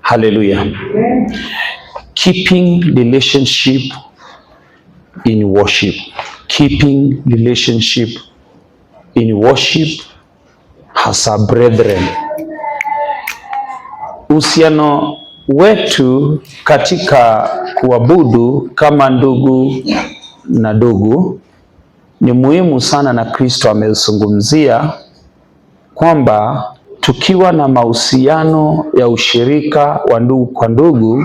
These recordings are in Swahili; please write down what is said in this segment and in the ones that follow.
Hallelujah. Keeping relationship in worship. Keeping relationship in worship as a brethren. Uhusiano wetu katika kuabudu kama ndugu na ndugu ni muhimu sana, na Kristo amezungumzia kwamba tukiwa na mahusiano ya ushirika wa ndugu kwa ndugu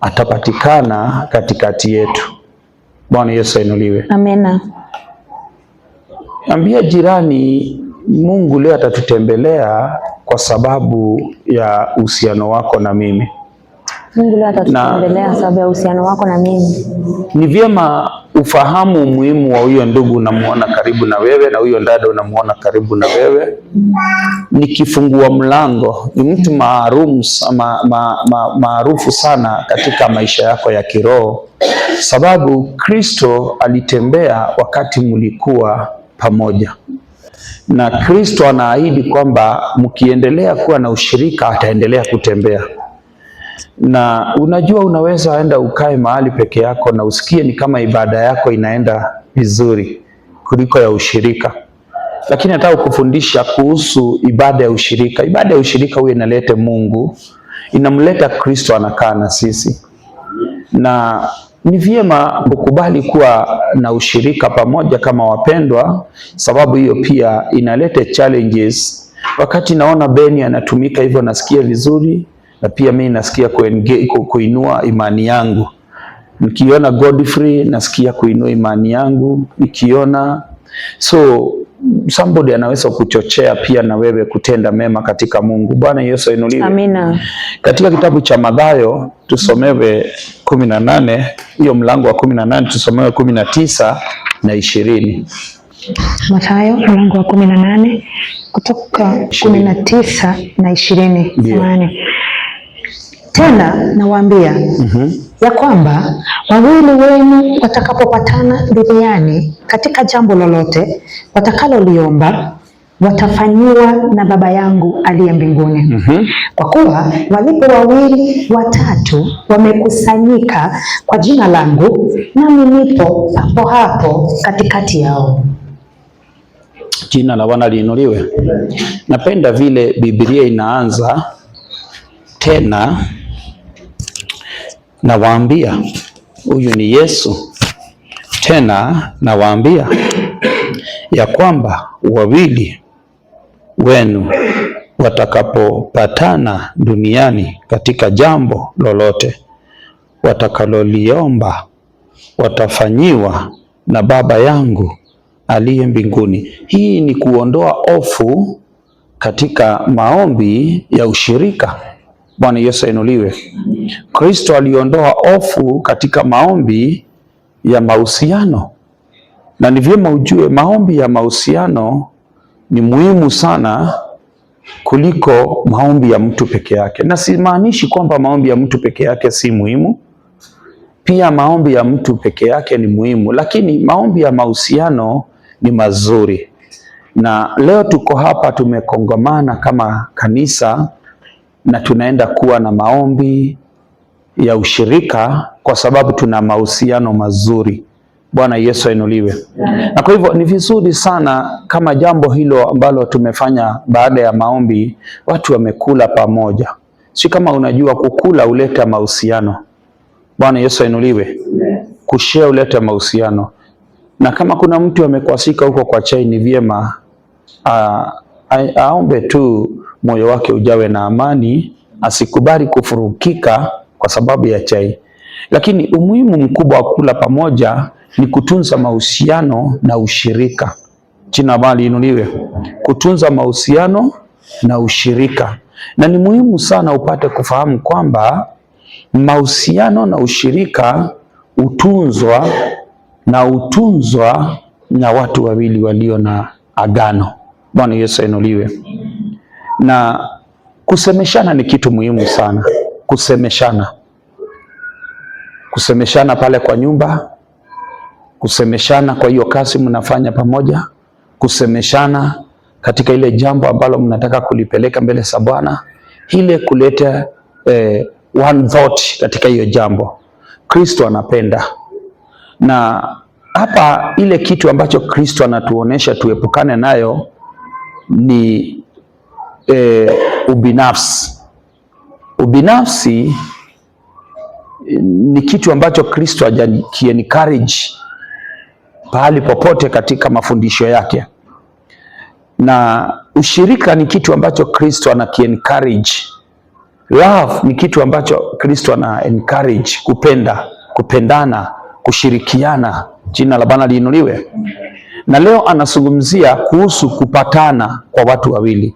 atapatikana katikati yetu. Bwana Yesu ainuliwe. Amena. Ambia jirani, Mungu leo atatutembelea kwa sababu ya uhusiano wako na mimi. Mungu leo atatutembelea sababu ya uhusiano wako na mimi. Ni vyema ufahamu umuhimu wa huyo ndugu unamuona karibu na wewe, na huyo dada unamuona karibu na wewe. Ni kifungua mlango, ni mtu maarufu sana katika maisha yako ya kiroho, sababu Kristo alitembea wakati mlikuwa pamoja, na Kristo anaahidi kwamba mkiendelea kuwa na ushirika ataendelea kutembea. Na unajua, unaweza enda ukae mahali peke yako na usikie ni kama ibada yako inaenda vizuri kuliko ya ushirika, lakini nataka kukufundisha kuhusu ibada ya ushirika. Ibada ya ushirika huwa inaleta Mungu, inamleta Kristo, anakaa na sisi, na ni vyema kukubali kuwa na ushirika pamoja kama wapendwa, sababu hiyo pia inaleta challenges. Wakati naona Beni anatumika hivyo nasikia vizuri, na pia mimi nasikia kuinua imani yangu. Nikiona Godfrey nasikia kuinua imani yangu, nikiona somebody anaweza kuchochea pia na wewe kutenda mema katika Mungu. Bwana Yesu ainuliwe. Amina. Katika kitabu cha Mathayo tusomewe 18, hiyo mlango wa 18 tusomewe 19 na 20. Mathayo mlango wa 18 kutoka 19 na 20. Tena nawaambia ya kwamba wawili wenu watakapopatana duniani katika jambo lolote watakaloliomba watafanyiwa na Baba yangu aliye mbinguni. Kwa kuwa walipo wawili watatu wamekusanyika kwa jina langu, nami nipo papo hapo katikati yao. Jina la Bwana liinuliwe. Napenda vile Biblia inaanza, tena nawaambia. Huyu ni Yesu. Tena nawaambia ya kwamba wawili wenu watakapopatana duniani katika jambo lolote watakaloliomba watafanyiwa na Baba yangu aliye mbinguni. Hii ni kuondoa hofu katika maombi ya ushirika. Bwana Yesu ainuliwe. Kristo aliondoa hofu katika maombi ya mahusiano, na ni vyema ujue maombi ya mahusiano ni muhimu sana kuliko maombi ya mtu peke yake. Na simaanishi kwamba maombi ya mtu peke yake si muhimu, pia maombi ya mtu peke yake ni muhimu, lakini maombi ya mahusiano ni mazuri. Na leo tuko hapa tumekongamana kama kanisa na tunaenda kuwa na maombi ya ushirika kwa sababu tuna mahusiano mazuri. Bwana Yesu ainuliwe. Na kwa hivyo ni vizuri sana kama jambo hilo ambalo tumefanya baada ya maombi, watu wamekula pamoja. Si kama unajua kukula huleta mahusiano. Bwana Yesu ainuliwe. Kushare huleta mahusiano. Na kama kuna mtu amekwasika huko kwa chai, ni vyema aombe tu moyo wake ujawe na amani, asikubali kufurukika kwa sababu ya chai. Lakini umuhimu mkubwa wa kula pamoja ni kutunza mahusiano na ushirika. Jina bali inuliwe. Kutunza mahusiano na ushirika. Na ni muhimu sana upate kufahamu kwamba mahusiano na ushirika utunzwa na watu wawili walio na agano. Bwana Yesu ainuliwe. Na kusemeshana ni kitu muhimu sana. Kusemeshana pale kwa nyumba, kusemeshana kwa hiyo kazi mnafanya pamoja, kusemeshana katika ile jambo ambalo mnataka kulipeleka mbele za Bwana, ile kuleta one thought katika hiyo jambo. Kristo anapenda, na hapa ile kitu ambacho Kristo anatuonesha tuepukane nayo ni ubinafsi. Ubinafsi ni kitu ambacho Kristo hajakiencourage pahali popote katika mafundisho yake, na ushirika ni kitu ambacho Kristo anakiencourage. Love ni kitu ambacho Kristo ana encourage, kupendana, kushirikiana. Jina la Bwana liinuliwe. Na leo anazungumzia kuhusu kupatana kwa watu wawili,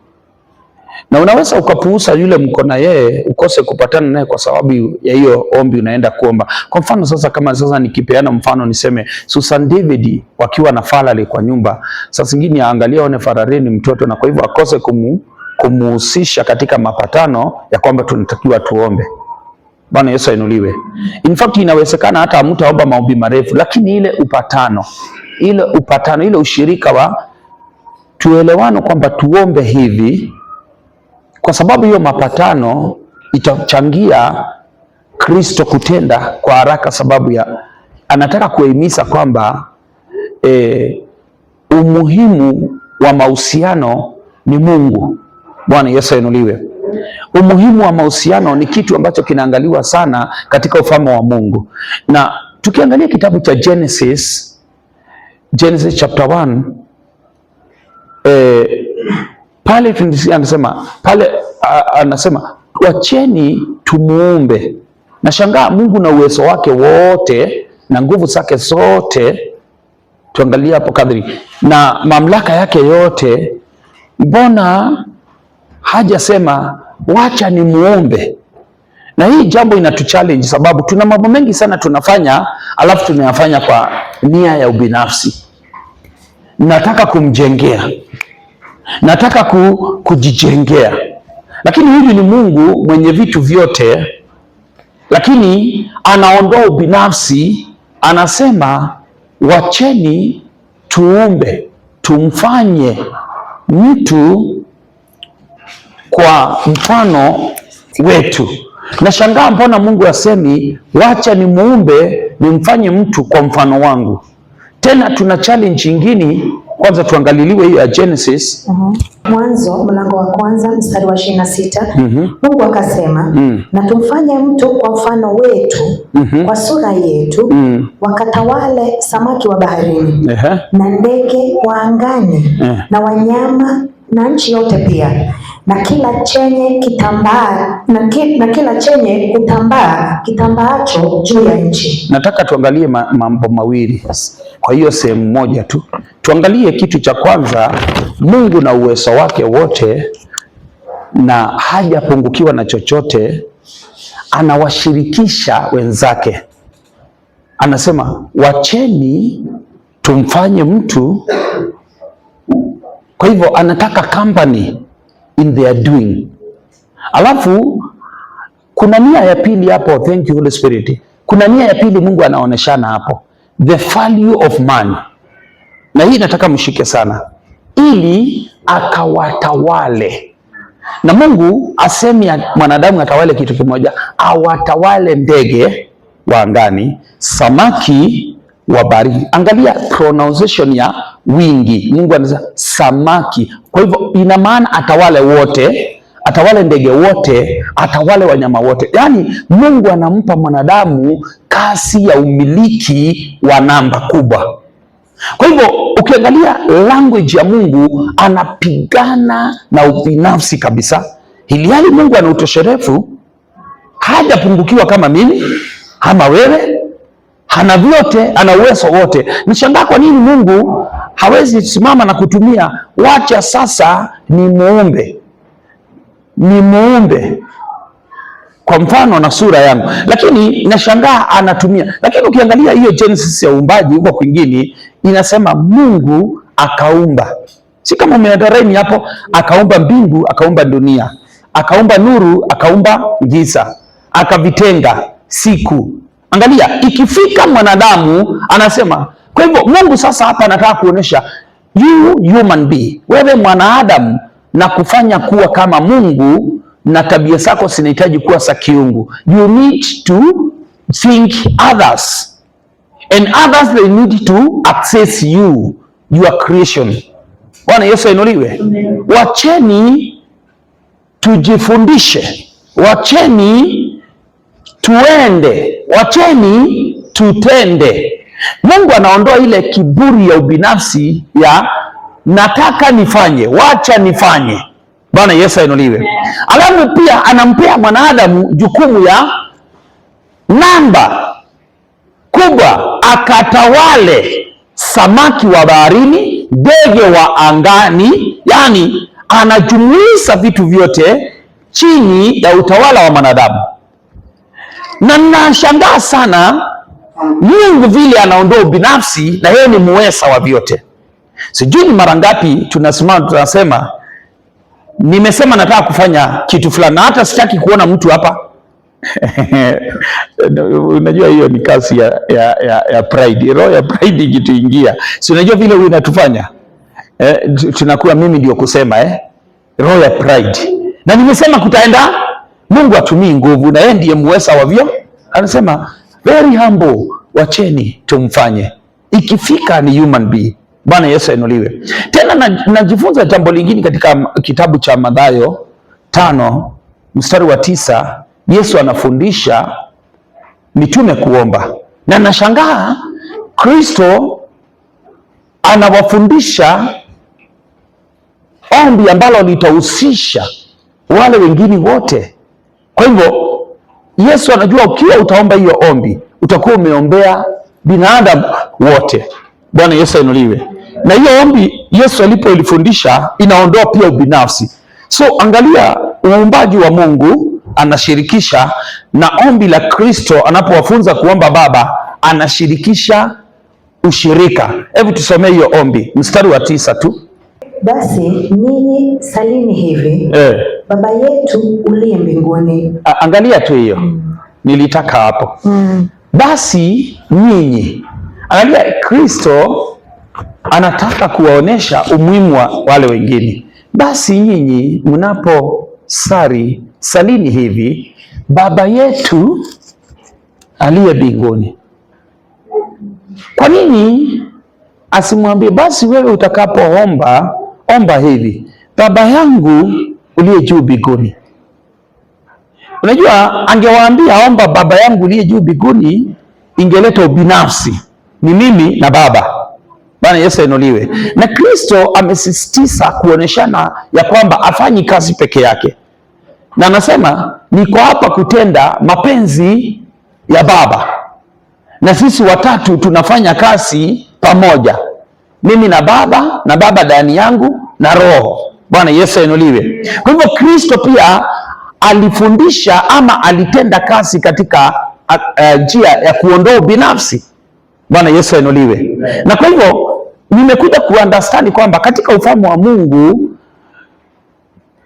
na unaweza ukapuuza yule mko na yeye, ukose kupatana naye kwa sababu ya hiyo ombi unaenda kuomba. Kwa mfano sasa nikipeana mfano niseme Susan David wakiwa na Farley kwa nyumba, sasa zingine aangalia one Farley ni mtoto, na kwa hivyo akose kumuhusisha katika mapatano ya kwamba tunatakiwa tuombe. Bwana Yesu ainuliwe. In fact inawezekana hata mtaomba maombi marefu, lakini ile upatano, ile ushirika wa tuelewano kwamba tuombe hivi, kwa sababu hiyo mapatano itachangia Kristo kutenda kwa haraka, sababu anataka kuhimiza kwamba umuhimu wa mahusiano ni Mungu. Bwana Yesu ainuliwe. Umuhimu wa mahusiano ni kitu ambacho kinaangaliwa sana katika ufalme wa Mungu. Na tukiangalia kitabu cha Genesis chapter 1, pale anasema wacheni tumuumbe. Nashangaa Mungu na uwezo wake wote na nguvu zake zote, tuangalia hapo kadri na mamlaka yake yote, mbona hajasema wacha ni muombe? Na hii jambo inatuchallenge, sababu tuna mambo mengi sana tunafanya, alafu tunayafanya kwa nia ya ubinafsi. Nataka kumjengea, nataka kujijengea, lakini huyu ni Mungu mwenye vitu vyote, lakini anaondoa ubinafsi. Anasema wacheni tuumbe, tumfanye mtu kwa mfano wetu. Nashangaa mbona Mungu asemi wacha ni muumbe nimfanye mtu kwa mfano wangu. Tena tuna challenge nyingine. Kwanza tuangaliliwe hiyo ya Genesis. Mwanzo mlango wa kwanza mstari wa 26. Mungu akasema, na tumfanye mtu kwa mfano wetu, kwa sura yetu, wakatawale samaki wa baharini, na ndege wa angani, na wanyama na nchi yote pia, na kila chenye kitambaa na kila chenye kutambaa kitambaacho juu ya nchi. Nataka tuangalie mambo mawili kwa hiyo sehemu moja tu. Tuangalie kitu cha kwanza, Mungu na uwezo wake wote na hajapungukiwa na chochote, anawashirikisha wenzake. Anasema wacheni tumfanye mtu. Kwa hivyo anataka company in their doing. Alafu kuna nia ya pili hapo. Thank you Holy Spirit. Kuna nia ya pili Mungu anaoneshana hapo, the value of man. Na hii nataka mshike sana, ili akawatawale. Na Mungu asemi mwanadamu atawale kitu kimoja, awatawale ndege wa angani, samaki wa baharini. Angalia pronunciation ya wingi. Mungu anasema samaki. Kwa hivyo ina maana atawale wote, atawale ndege wote, atawale wanyama wote. Yaani Mungu anampa mwanadamu kasi ya umiliki wa namba kubwa. Kwa hivyo ukiangalia language ya Mungu, anapigana na ubinafsi kabisa. Hili Mungu ana utosherefu, hajapungukiwa kama mimi ama wewe, hana vyote, ana uwezo wote. Nishangaa kwa nini Mungu hawezi simama na kutumia wacha sasa ni muumbe kwa mfano na sura yangu, lakini nashangaa anatumia. Lakini ukiangalia hiyo Genesis ya uumbaji huko kwingine inasema Mungu akaumba, si kama umeandaraini hapo, akaumba mbingu, akaumba dunia, akaumba nuru, akaumba giza, akavitenga siku. Angalia, ikifika mwanadamu anasema. Kwa hivyo Mungu sasa hapa anataka kuonesha you human being, wewe mwanadamu, na kufanya kuwa kama Mungu na tabia zako zinahitaji kuwa za kiungu. You need to think others, and others they need to access you, your creation. Bwana Yesu ainuliwe. Wacheni tujifundishe, wacheni tuende, wacheni tutende. Mungu anaondoa ile kiburi ya ubinafsi ya nataka nifanye, wacha nifanye. Bwana Yesu ainuliwe. Alafu pia anampea mwanadamu jukumu ya namba kubwa, akatawale samaki wa baharini, ndege wa angani, yani anajumuisha vitu vyote chini ya utawala wa mwanadamu. Na nashangaa sana Mungu vile anaondoa ubinafsi na yeye ni muweza wa vyote. Sijui ni mara ngapi tunasimama tunasema nimesema nataka kufanya kitu fulani na hata sitaki kuona mtu hapa. Unajua hiyo ni kazi ya pride. Roho ya pride ikituingia, si unajua vile huwa inatufanya tunakuwa mimi ndio kusema roho ya pride. Na nimesema kutaenda, Mungu atumii nguvu na yeye ndiye muweza wa vyote. Anasema very humble, wacheni tumfanye. Ikifika ni human being. Bwana Yesu ainuliwe. Tena najifunza jambo lingine katika kitabu cha Mathayo 5:9. Yesu anafundisha mitume kuomba, na nashangaa Kristo anawafundisha ombi ambalo litahusisha wale wengine wote. Kwa hivyo Yesu anajua ukiwa utaomba hiyo ombi utakuwa umeombea binadamu wote. Bwana Yesu ainuliwe. Na hiyo ombi Yesu alipoilifundisha inaondoa pia ubinafsi. So angalia uumbaji wa Mungu anashirikisha, na ombi la Kristo anapowafunza kuomba Baba anashirikisha ushirika. Hebu tusomee hiyo ombi mstari wa 9 tu. Basi ninyi salini hivi, Baba yetu uliye mbinguni. Angalia tu hiyo. Nilitaka hapo. Basi nyinyi, angalia Kristo anataka kuwaonesha umuhimu wa wale wengine. Basi nyinyi mnapo salini hivi, Baba yetu aliye mbinguni. Kwa nini asimwambie basi wewe utakapoomba omba hivi, Baba yangu uliye juu mbinguni? Unajua angewaambia omba Baba yangu uliye juu mbinguni, ingeleta ubinafsi, ni mimi na Baba. Bwana Yesu ainuliwe. Na Kristo amesisitiza kuoneshana ya kwamba afanyi kazi peke yake, na anasema niko hapa kutenda mapenzi ya Baba, na sisi watatu tunafanya kazi pamoja, mimi na Baba ndani yangu na Roho. Bwana Yesu ainuliwe. Kwa hivyo Kristo pia alifundisha ama alitenda kazi katika njia ya kuondoa binafsi. Bwana Yesu ainuliwe. Na kwa hivyo nimekuja kuunderstand kwamba katika ufalme wa Mungu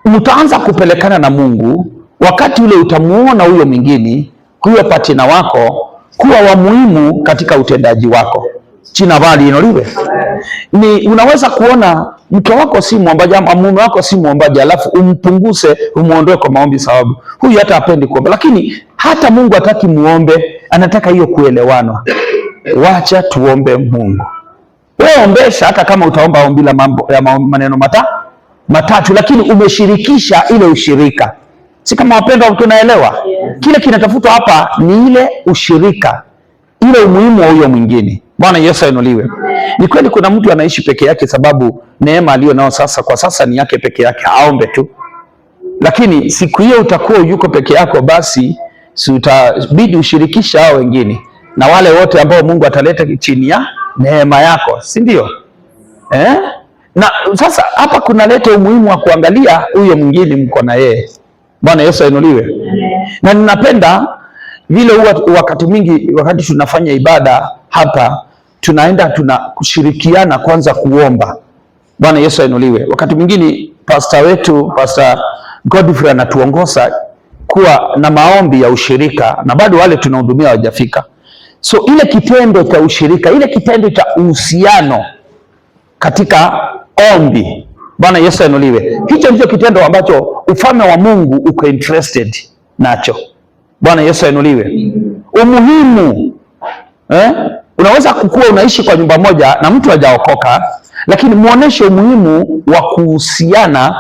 mtaanza kupelekana na Mungu wakati ule utamuona huyo mwingine, huyo patina wako kuwa wa muhimu katika utendaji wako. Jina bali inuliwe. Ni unaweza kuona mke wako si muombaji ama mume wako si muombaji, alafu umpunguse umuondoe kwa maombi, sababu huyu hata hapendi kuomba. Lakini hata Mungu hataki muombe, anataka hiyo kuelewana. Wacha tuombe Mungu. Wewe ombesha, hata kama utaomba ombi la mambo ya maneno matatu, lakini umeshirikisha ile ushirika. Si kama wapendwa tunaelewa? Kile kinatafutwa hapa ni ile ushirika, ile umuhimu wa huyo mwingine. Bwana Yesu ainuliwe. Ni kweli kuna mtu anaishi peke yake sababu neema aliyo nao sasa kwa sasa ni yake peke yake, aombe tu. Lakini siku hiyo utakuwa yuko peke yako, basi si utabidi ushirikisha hao wengine na wale wote ambao Mungu ataleta chini ya neema yako, si ndio? Na sasa hapa kunaleta umuhimu wa kuangalia huyo mwingine mko na yeye. Bwana Yesu ainuliwe. Na ninapenda vile wakati mwingi wakati tunafanya ibada hapa tunaenda tunakushirikiana kwanza kuomba. Bwana Yesu ainuliwe. Wakati mwingine pastor wetu Pastor Godfrey anatuongoza kuwa na maombi ya ushirika, na bado wale tunahudumia hawajafika. So ile kitendo cha ushirika, ile kitendo cha uhusiano katika ombi Bwana Yesu ainuliwe. Hicho ndicho kitendo ambacho ufalme wa Mungu uko interested nacho. Bwana Yesu ainuliwe. Umuhimu unaweza kukua unaishi kwa nyumba moja na mtu hajaokoka, lakini muoneshe umuhimu wa kuhusiana.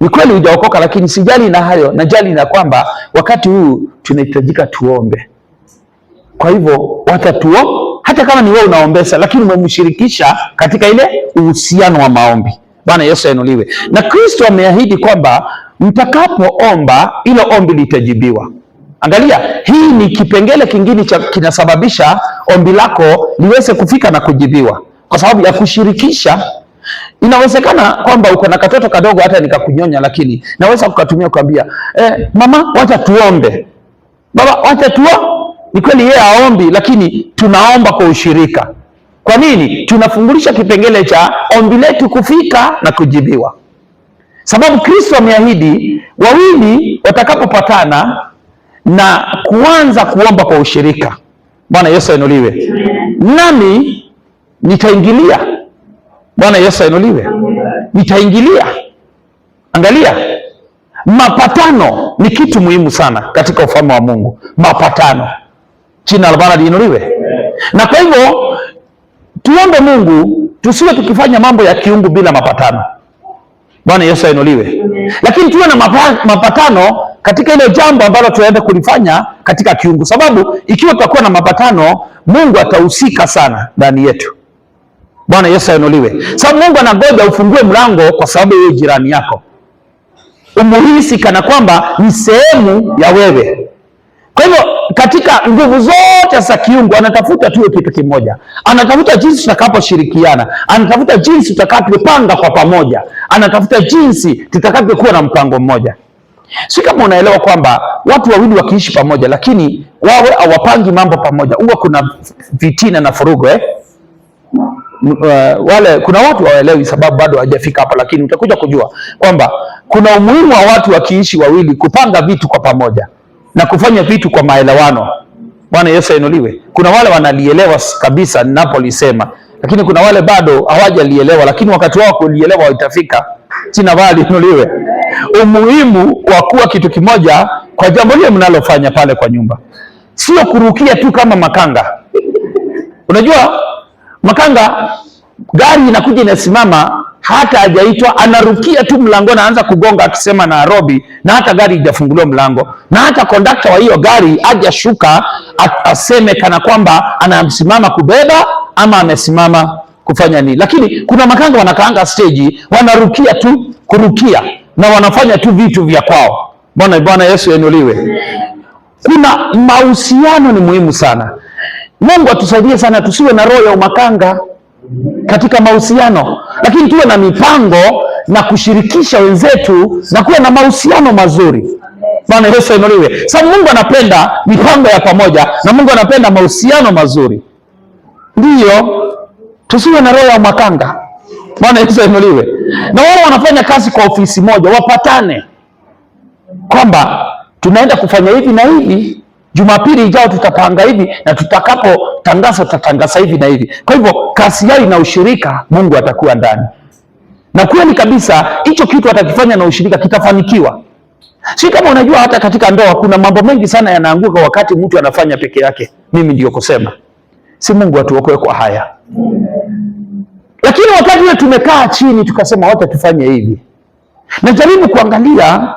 Ni kweli hujaokoka, lakini sijali na hayo, najali na kwamba wakati huu tunahitajika tuombe. Kwa hivyo hata kama ni wewe unaombesa, lakini umemshirikisha katika ile uhusiano wa maombi. Bwana Yesu ainuliwe. Na Kristo ameahidi kwamba mtakapoomba ilo ombi litajibiwa. Angalia, hii ni kipengele kingine kinasababisha ombi lako liweze kufika na kujibiwa, kwa sababu ya kushirikisha. Inawezekana kwamba uko na katoto kadogo hata nikakunyonya, lakini naweza kukatumia kuambia mama, wacha tuombe. Baba, wacha ni kweli yeye aombi, lakini tunaomba kwa ushirika. Kwa nini? Tunafungulisha kipengele cha ombi letu kufika na kujibiwa. Sababu Kristo ameahidi wawili watakapopatana na kuanza kuomba kwa ushirika. Bwana Yesu ainuliwe. Nami nitaingilia. Bwana Yesu ainuliwe. Nitaingilia. Angalia, mapatano ni kitu muhimu sana katika ufalme wa Mungu. Mapatano. Jina la Bwana liinuliwe. Na kwa hivyo tuombe Mungu, tusiwe tukifanya mambo ya kiungu bila mapatano. Bwana Yesu ainuliwe. Lakini tuwe na mapatano katika ile jambo ambalo tunaenda kulifanya katika kiungu, sababu ikiwa tutakuwa na mapatano, Mungu atahusika sana ndani yetu. Bwana Yesu ainuliwe. Sababu Mungu anagoja ufungue mlango kwa sababu yeye jirani yako, umuhisi kana kwamba ni sehemu ya wewe. Kwa hivyo katika nguvu zote za kiungu anatafuta tuwe kitu kimoja. Anatafuta jinsi tutakaposhirikiana, anatafuta jinsi tutakavyopanga kwa pamoja, anatafuta jinsi tutakavyokuwa na mpango mmoja. Si kama unaelewa kwamba watu wawili wakiishi pamoja lakini wawe hawapangi mambo pamoja, huwa kuna vitina na furugo kuna watu hawaelewi sababu bado hawajafika hapa, lakini utakuja kujua kwamba kuna umuhimu wa watu wakiishi wawili kupanga vitu kwa pamoja na kufanya vitu kwa maelewano. Bwana Yesu ainuliwe. Kuna wale wanalielewa kabisa ninapolisema, lakini kuna wale bado hawajalielewa, lakini wakati wao kulielewa itafika. Jina Bwana liinuliwe. Umuhimu wa kuwa kitu kimoja kwa jambo lile mnalofanya pale kwa nyumba, sio kurukia tu kama makanga. Unajua makanga, gari inakuja inasimama, hata hajaitwa anarukia tu mlango na anaanza kugonga akisema Nairobi, na hata gari haijafunguliwa mlango, na hata kondakta wa hiyo gari hajashuka aseme kana kwamba anasimama kubeba ama amesimama kufanya nini. Lakini kuna makanga wanakaanga stage, wanarukia tu kurukia na wanafanya tu vitu vya kwao. Bwana Yesu ainuliwe. Kuna mahusiano ni muhimu sana. Mungu atusaidie sana tusiwe na roho ya umakanga katika mahusiano, lakini tuwe na mipango na kushirikisha wenzetu na kuwa na mahusiano mazuri. Bwana Yesu ainuliwe. Sababu Mungu anapenda mipango ya pamoja na Mungu anapenda mahusiano mazuri. Ndiyo, tusiwe na roho ya umakanga. Bwana Yesu ainuliwe. Na wale wanafanya kazi kwa ofisi moja wapatane kwamba tunaenda kufanya hivi na hivi, Jumapili ijao tutapanga hivi, na tutakapotangaza tutatangaza hivi na hivi. Kwa hivyo kasi yao na ushirika, Mungu atakuwa ndani. Na kweli kabisa hicho kitu atakifanya na ushirika kitafanikiwa. Si kama unajua hata katika ndoa kuna mambo mengi sana yanaanguka wakati mtu anafanya peke yake. Mimi ndio kusema. Si Mungu atuokoe kwa haya. Lakini wakati ule tumekaa chini tukasema wote tufanye hivi. Na jaribu kuangalia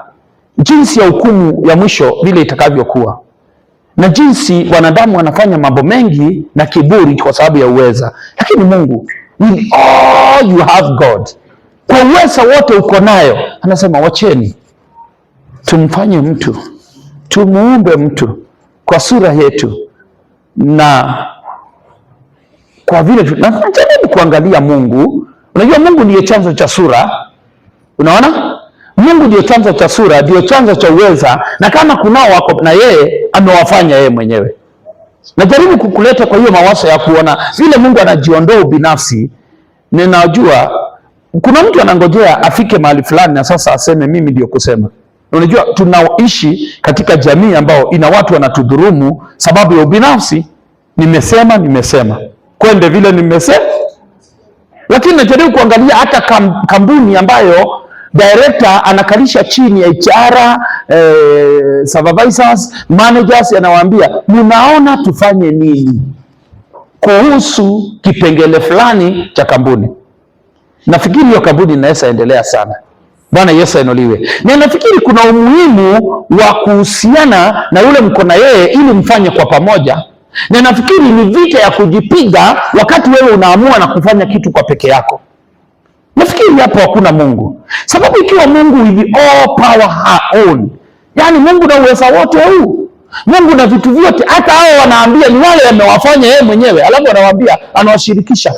jinsi ya hukumu ya mwisho vile itakavyokuwa. Na jinsi wanadamu wanafanya mambo mengi na kiburi kwa sababu ya uweza. Lakini Mungu, with all you have God, kwa uweza wote uko nayo, anasema wacheni tumfanye mtu, tumuumbe mtu kwa sura yetu, na kwa vile tunajaribu kuangalia Mungu. Unajua Mungu ndiye chanzo cha sura. Unaona? Mungu ndiye chanzo cha sura, ndiye chanzo cha uweza, na kama kunao wako na yeye amewafanya yeye mwenyewe. Najaribu kukuleta kwa hiyo mawazo ya kuona vile Mungu anajiondoa ubinafsi. Ninajua kuna mtu anangojea afike mahali fulani na sasa aseme mimi ndio kusema. Unajua tunaishi katika jamii ambao ina watu wanatudhurumu sababu ya ubinafsi. Nimesema kwende vile nimesema. Lakini najaribu kuangalia hata kampuni ambayo director anakalisha chini ya HR, supervisors, managers, anawaambia mnaona tufanye nini kuhusu kipengele fulani cha kampuni. Nafikiri hiyo kampuni inaweza endelea sana. Bwana Yesu ainuliwe. Na nafikiri kuna umuhimu wa kuhusiana na yule mko na yeye ili mfanye kwa pamoja. Na nafikiri ni vita ya kujipiga wakati wewe unaamua na kufanya kitu kwa peke yako. Nafikiri hapo hakuna Mungu. Sababu ikiwa Mungu with all power her own, yani Mungu na uwezo wote huu, Mungu na vitu vyote, hata hao wanaambia ni wale wamewafanya yeye mwenyewe, alafu anawaambia, anawashirikisha,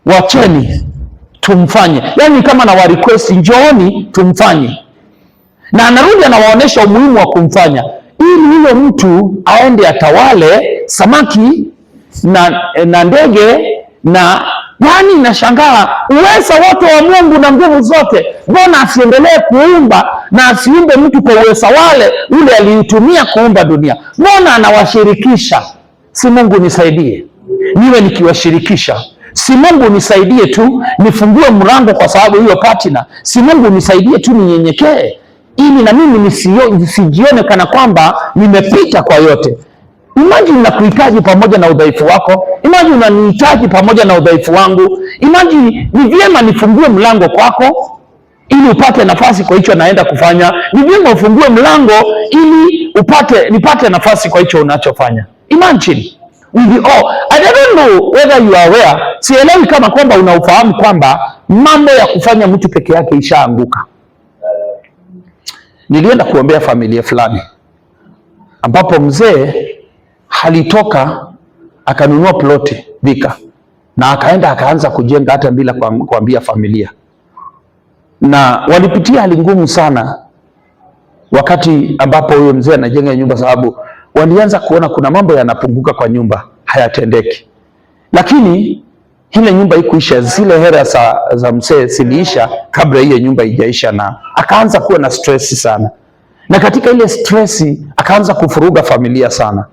wacheni tumfanye. Yani kama na wa request, njooni tumfanye. Na anarudi anawaonesha umuhimu wa kumfanya ili yule mtu aende atawale samaki na ndege na yani, nashangaa uwezo wote wa Mungu na nguvu zote, mbona asiendelee kuumba na asiumbe mtu kwa uwezo wale ule aliutumia kuumba dunia? Mbona anawashirikisha? Si Mungu nisaidie niwe nikiwashirikisha. Si Mungu nisaidie tu nifungue mlango kwa sababu hiyo partner. Si Mungu nisaidie tu ninyenyekee ili na mimi nisijione kana kwamba nimepita kwa yote. Imagine nakuhitaji pamoja na udhaifu wako. Imagine unanihitaji pamoja na udhaifu wangu. Imagine ni vyema nifungue mlango kwako ili upate nafasi kwa hicho naenda kufanya. Ni vyema ufungue mlango ili nipate nafasi kwa hicho unachofanya. Imagine I don't know whether you are aware. Sielewi kama kwamba unaufahamu kwamba mambo ya kufanya mtu peke yake ishaanguka. Nilienda kuombea familia fulani ambapo mzee alitoka akanunua ploti Thika na akaenda akaanza kujenga hata bila kuambia familia, na walipitia hali ngumu sana wakati ambapo huyo mzee anajenga nyumba, sababu walianza kuona kuna mambo yanapunguka kwa nyumba hayatendeki. Lakini ile nyumba ikuisha, zile hera za mzee ziliisha kabla hiyo nyumba haijaisha, na akaanza kuwa na stress sana, na katika ile stress akaanza kufuruga familia sana.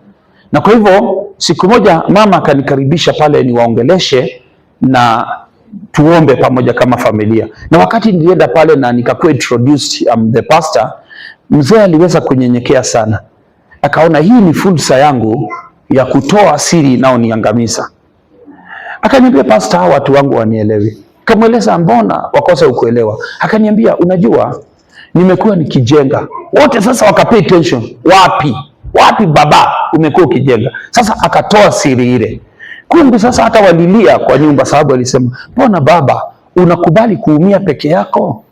Na kwa hivyo siku moja mama akanikaribisha pale niwaongeleshe na tuombe pamoja kama familia. Na wakati nilienda pale na nikakuwa introduced the pastor, mzee aliweza kunyenyekea sana. Akaona hii ni fursa yangu ya kutoa siri nao niangamiza. Akaniambia, pastor, hawa watu wangu wanielewi. Kamweleza mbona wakosa ukuelewa. Akaniambia, unajua nimekuwa nikijenga. Wote sasa wakapay attention. Wapi baba umekuwa ukijenga? Sasa akatoa siri ile. Kumbe sasa hata walilia kwa nyumba, sababu alisema, mbona baba unakubali kuumia peke yako?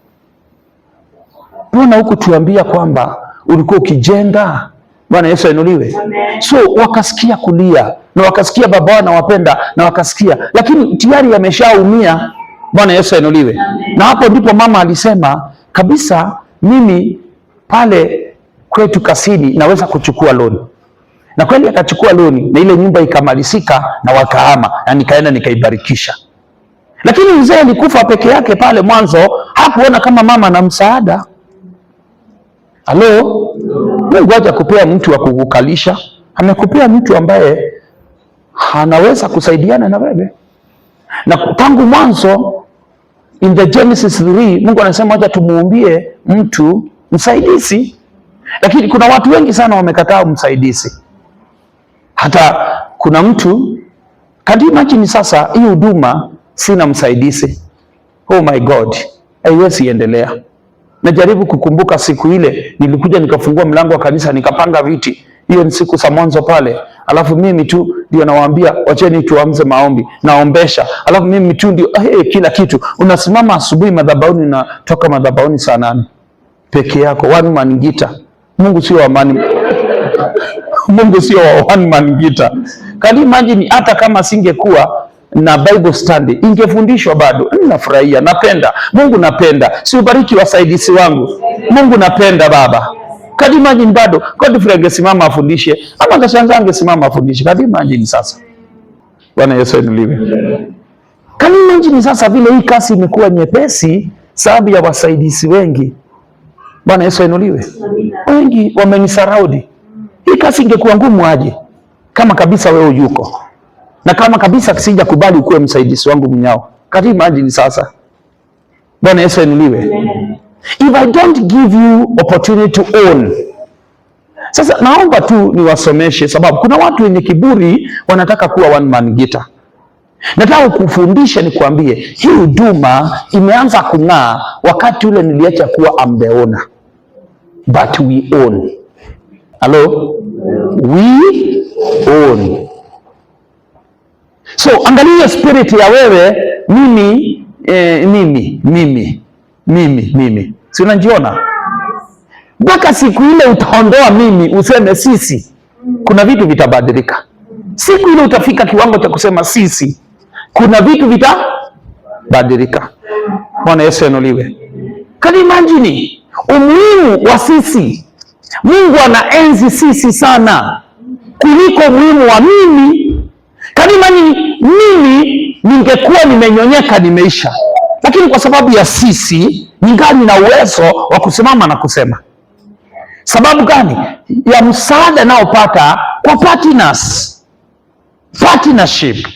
Mbona huku tuambia kwamba ulikuwa ukijenga? Bwana Yesu ainuliwe. So wakasikia kulia na wakasikia baba wao anawapenda na wakasikia, lakini tayari ameshaumia. Bwana Yesu ainuliwe. Na hapo ndipo mama alisema kabisa, mimi pale kwetu Kasini naweza kuchukua loan. Na kweli akachukua loan na ile nyumba ikamalizika na wakahama, na nikaenda nikaibarikisha. Lakini mzee alikufa peke yake pale mwanzo, hakuona kama mama na msaada. Halo, Mungu haja kupea mtu wa kukukalisha, amekupea mtu ambaye anaweza kusaidiana na wewe. Na tangu mwanzo in the Genesis 3 Mungu anasema acha tumuumbie mtu msaidizi. Lakini kuna watu wengi sana wamekataa msaidizi. Hata kuna mtu imagine sasa hii huduma sina msaidizi. Oh my God, haiwezi endelea. Najaribu kukumbuka siku ile nilikuja nikafungua mlango wa kanisa nikapanga viti. Hiyo ni siku za mwanzo pale. Alafu mimi tu ndio nawaambia wacheni tuanze maombi, naombesha. Alafu mimi tu ndio kila kitu. Unasimama asubuhi madhabahuni na toka madhabahuni saa 8 peke yako, one man guitar. Mungu sio wa Mungu sio wa one man guitar. Can you imagine hata kama singekuwa na Bible study ingefundishwa bado. Ninafurahia, napenda. Mungu napenda. Si ubariki wasaidizi wangu. Mungu napenda baba. Can you imagine bado Godfrey angesimama afundishe ama Gashanza angesimama afundishe. Can you imagine sasa? Bwana Yesu ainuliwe. Can you imagine sasa vile hii kasi imekuwa nyepesi sababu ya wasaidizi wengi. Bwana Yesu ainuliwe. Wengi wamenisaraudi. Hii kasi ingekuwa ngumu aje kama kabisa wewe yuko. na kama kabisa sija kubali ukuwe msaidizi wangu mnyao. Kati imagine sasa. Bwana Yesu ainuliwe. If I don't give you opportunity to own. Sasa naomba tu niwasomeshe, sababu kuna watu wenye kiburi wanataka kuwa one man guitar. Nataka kufundisha nikwambie, hii huduma imeanza kung'aa wakati ule niliacha kuwa am the owner. But we own. Hello? We own. So angalia spirit ya wewe mimi. Si unajiona? Mpaka siku ile utaondoa mimi useme sisi, kuna vitu vitabadilika. Siku ile utafika kiwango cha kusema sisi, kuna vitu vitabadilika. Bwana Yesu ainuliwe. Can you imagine umuhimu wa sisi? Mungu anaenzi sisi sana kuliko umuhimu wa mimi. Can you imagine mimi ningekuwa nimenyonyeka nimeisha, lakini kwa sababu ya sisi ningali na uwezo wa kusimama na kusema. Sababu gani? Ya msaada naopata kwa partnership.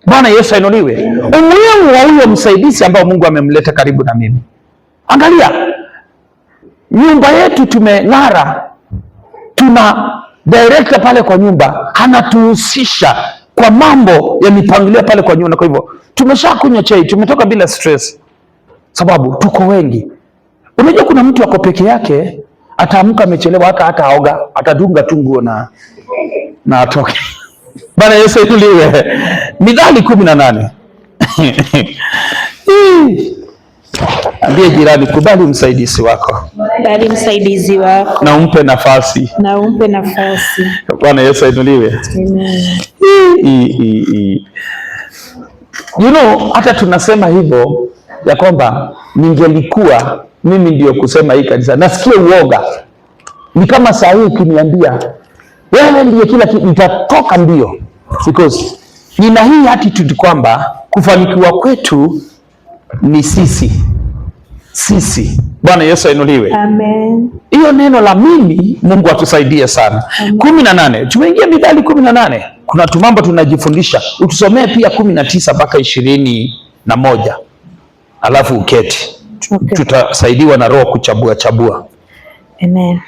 Bwana Yesu ainuliwe. Umuhimu wa huyo msaidizi ambao Mungu amemleta karibu na mimi. Angalia, nyumba yetu tumeng'ara, tuna director pale kwa nyumba, anatuhusisha kwa mambo ya mipangilio pale kwa nyumba. Kwa hivyo tumeshakunywa chai, tumetoka bila stress, sababu tuko wengi. Unajua kuna mtu ako peke yake, ataamka amechelewa, hata aoga, atadunga tu nguo na atoke. Bwana Yesu ainuliwe. Mithali 18. Ambie jirani, kubali msaidizi wako. Kubali msaidizi wako. Na umpe nafasi. Bwana Yesu ainuliwe. Amen. You know, hata tunasema hivyo ya kwamba ningelikuwa mimi ndio kusema hii kanisa, nasikia uoga. Ni kama saa hii ukiniambia wewe ndiye kila kitu, nitatoka mbio, because nina hii attitude kwamba kufanikiwa kwetu ni sisi. Bwana Yesu ainuliwe. Amen. Hiyo neno la mimi, Mungu atusaidie sana. 18. Tumeingia Mithali 18. Kuna tumambo tunajifundisha. Utusomee pia 19 mpaka 21. Alafu uketi. Okay. Tutasaidiwa na Roho kuchabua. Amen.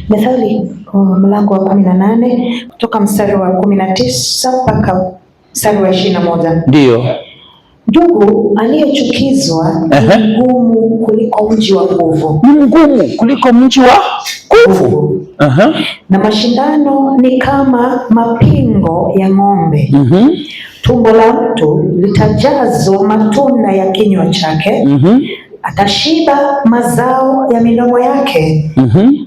Mithali mlango wa 18 kutoka mstari wa 19 mpaka mstari wa 21. Ndio. Ndugu aliyechukizwa ni mgumu kuliko mji wa nguvu. Ni mgumu kuliko mji wa nguvu. Na mashindano ni kama mapingo ya ng'ombe. Tumbo la mtu litajazwa matunda ya kinywa chake. Atashiba mazao ya midomo yake.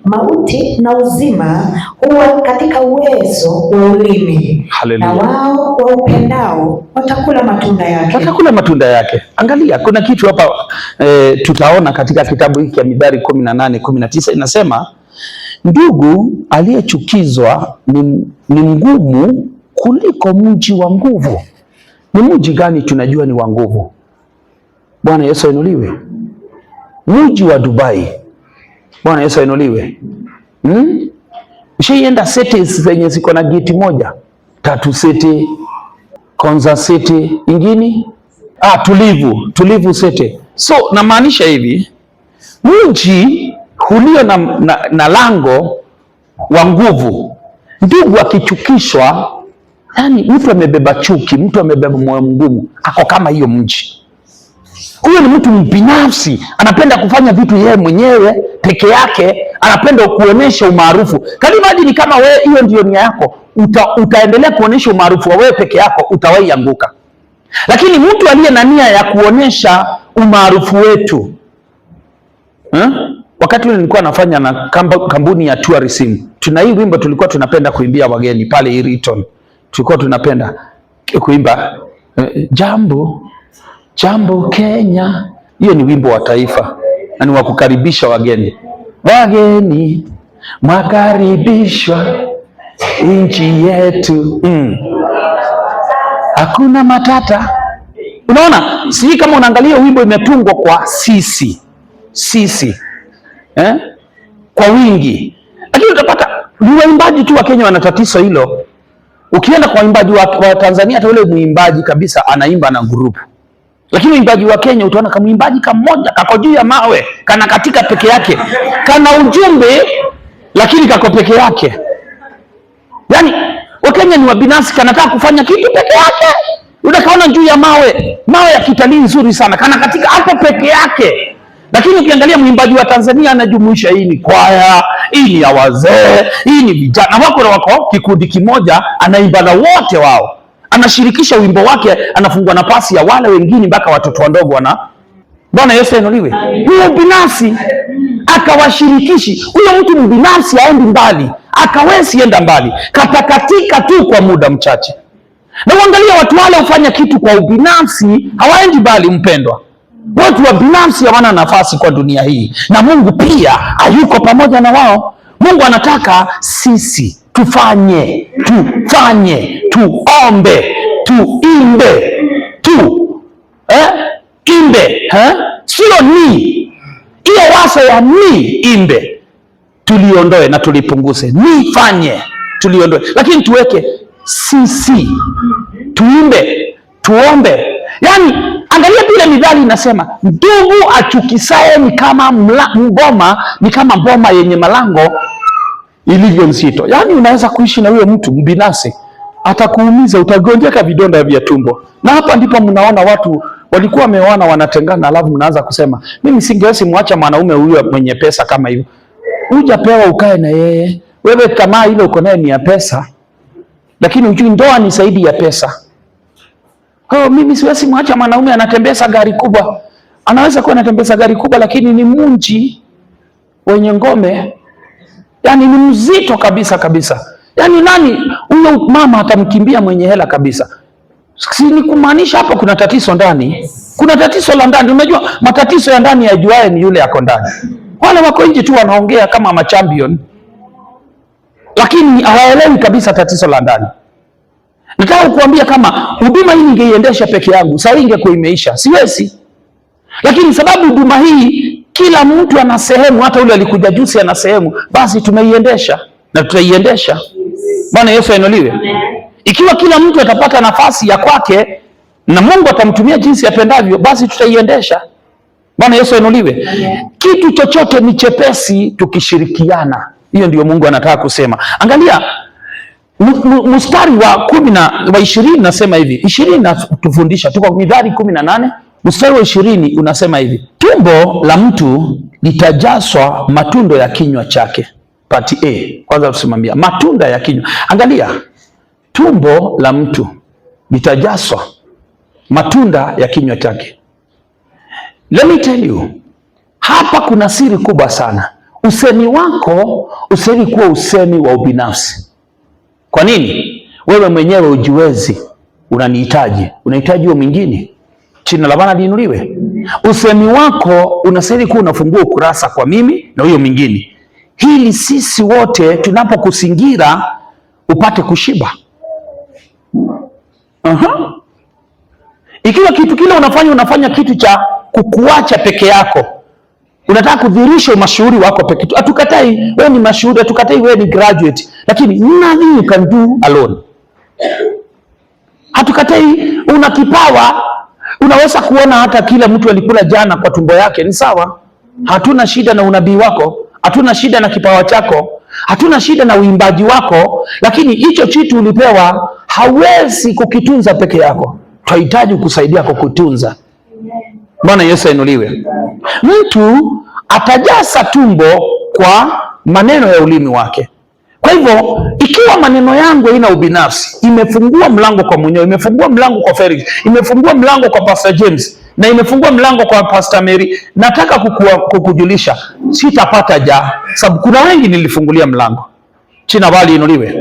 Mauti na uzima huwa katika uwezo wa ulimi. Hallelujah. Na wao waupendao watakula matunda yake. Angalia, kuna kitu hapa tutaona katika kitabu hiki cha Mithali 18:19 inasema, ndugu aliyechukizwa ni mgumu kuliko mji wa nguvu. Ni mji gani tunajua ni wa nguvu? Bwana Yesu ainuliwe. Mji wa Dubai. Bwana Yesu ainuliwe. Ushaenda cities zenye ziko na geti moja? Tatu City, Konza City, ingine Tulivu City. So namaanisha hivi, mji ulio na lango wa nguvu, ndugu akichukishwa, yani mtu amebeba chuki, mtu amebeba moyo mgumu, ako kama hiyo mji. Huyo ni mtu mbinafsi, anapenda kufanya vitu yeye mwenyewe peke yake, anapenda kuonesha umaarufu. Kama ni kama wewe hiyo ndio nia yako, utaendelea kuonesha umaarufu wa wewe peke yako, utawahi anguka. Lakini mtu aliye na nia ya kuonesha umaarufu wetu, wakati ule nilikuwa nafanya na kampuni ya tourism, tuna hii wimbo tulikuwa tunapenda kuimbia wageni pale Iriton. Tulikuwa tunapenda kuimba Jambo Kenya. Hiyo ni wimbo wa taifa na ni wa kukaribisha wageni. Wageni mwakaribishwa nchi yetu. Hakuna matata. Unaona? Sijui kama unaangalia wimbo imetungwa kwa sisi. Kwa wingi. Lakini utapata ni waimbaji tu wa Kenya wana tatizo hilo. Ukienda kwa waimbaji wa Tanzania, hata ule muimbaji kabisa anaimba na grupu. Lakini uimbaji wa Kenya utaona kama muimbaji kamoja kako juu ya mawe, kana katika peke yake, kana ujumbe lakini kako peke yake. Yaani Wakenya ni wabinafsi, kanataka kufanya kitu peke yake. Unakaona juu ya mawe ya kitalii nzuri sana, kana katika hapo peke yake. Lakini ukiangalia muimbaji wa Tanzania anajumuisha, hii ni kwaya, hii ni ya wazee, hii ni vijana, wako kikundi kimoja, anaimba na wote wao. Anashirikisha wimbo wake, anafungua nafasi ya wale wengine mpaka watoto wadogo wana. Bwana Yesu ainuliwe. Huyo binafsi akawashirikishi. Huyo mtu mbinafsi haendi mbali, akawezi enda mbali, katakatika tu kwa muda mchache. Na uangalia watu wale hufanya kitu kwa ubinafsi, hawaendi mbali mpendwa. Watu wa binafsi hawana nafasi kwa dunia hii, na Mungu pia hayuko pamoja na wao. Mungu anataka sisi tufanye, tuombe, tuimbe, imbe, sio ni hiyo waso ya ni imbe, tuliondoe na tulipunguze. Nifanye, tuliondoe, lakini tuweke sisi, tuimbe, tuombe. Yani angalia vile mithali inasema, ndugu achukisaye ni kama mboma yenye malango ilivyo nzito. Yani unaweza kuishi na huyo mtu mbinafsi, atakuumiza, utagonjeka vidonda vya tumbo. Na hapa ndipo mnaona watu walikuwa wameoana wanatengana, alafu mnaanza kusema mimi singewezi muacha mwanaume huyo mwenye pesa kama hivyo. Hujapewa ukae na yeye. Wewe tamaa ile uko naye ni ya pesa, lakini ujui ndoa ni zaidi ya pesa. Mimi siwezi muacha mwanaume anatembeza gari kubwa. Anaweza kuwa anatembeza gari kubwa, lakini ni munji wenye ngome. Yani ni mzito kabisa. Yani nani huyo mama atamkimbia mwenye hela kabisa? Si ni kumaanisha hapa kuna tatizo ndani. Kuna tatizo la ndani. Unajua matatizo ya ndani yajuaye ni yule yako ndani. Wale wako nje tu wanaongea kama machampion, lakini hawaelewi kabisa tatizo la ndani. Nataka kukuambia kama huduma hii ningeiendesha peke yangu, sasa ingekuwa imeisha. Siwezi. Lakini sababu huduma hii kila mtu ana sehemu, hata yule alikuja juzi ana sehemu, basi tumeiendesha na tutaiendesha. Bwana Yesu ainuliwe. Ikiwa kila mtu atapata nafasi ya kwake na Mungu atamtumia jinsi apendavyo, basi tutaiendesha. Bwana Yesu ainuliwe. Kitu chochote ni chepesi tukishirikiana. Hiyo ndio Mungu anataka kusema. Angalia mstari wa 20 nasema hivi. 20 natufundisha, tuko Mithali 18 mstari wa 20 unasema hivi: tumbo la mtu litajazwa matunda ya kinywa chake. Pati A. Kwanza tusimamia matunda ya kinywa. Angalia, tumbo la mtu litajazwa matunda ya kinywa chake. Let me tell you, hapa kuna siri kubwa sana. Usemi wako usemi kuwa usemi wa ubinafsi. Kwa nini? Wewe mwenyewe ujiwezi, unanihitaji, unahitaji huyo mwingine. Jina la Bwana liinuliwe. Usemi wako unastahili kuwa unafungua ukurasa kwa mimi na huyo mwingine, ili sisi wote tunapokusingira upate kushiba. Ikiwa kitu kile unafanya kitu cha kukuacha peke yako, unataka kudhihirisha umashuhuri wako peke yako. Hatukatai wewe ni mashuhuri, hatukatai wewe ni graduate, lakini nothing you can do alone. Hatukatai una kipawa, unaweza kuona hata kila mtu alikula jana kwa tumbo yake, ni sawa. Hatuna shida na unabii wako, hatuna shida na kipawa chako, hatuna shida na uimbaji wako, lakini hicho kitu ulipewa hawezi kukitunza peke yako. Tunahitaji kusaidia kukutunza. Bwana Yesu ainuliwe. Mtu atajaza tumbo kwa maneno ya ulimi wake. Kwa hivyo, ikiwa maneno yangu haina ubinafsi, imefungua mlango kwa mwenyewe, imefungua mlango kwa Felix, imefungua mlango kwa Pastor James, na imefungua mlango kwa Pastor Mary. Nataka kukujulisha, sitapata sababu kuna wengi nilifungulia mlango. Jina bali inuliwe.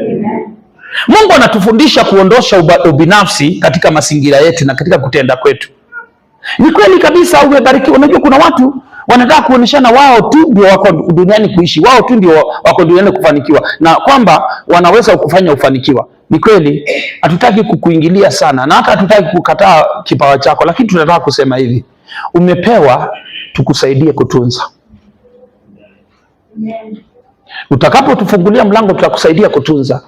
Mungu anatufundisha kuondosha ubinafsi katika mazingira yetu na katika kutenda kwetu. Ni kweli kabisa, umebarikiwa. Unajua kuna watu wanataka kuoneshana wao tu ndio wako duniani kuishi, wao tu ndio wako duniani kufanikiwa, na kwamba wanaweza kufanya ufanikiwa. Ni kweli, hatutaki kukuingilia sana, na hata hatutaki kukataa kipawa chako, lakini tunataka kusema hivi: umepewa, tukusaidie kutunza. Utakapotufungulia mlango, tutakusaidia kutunza.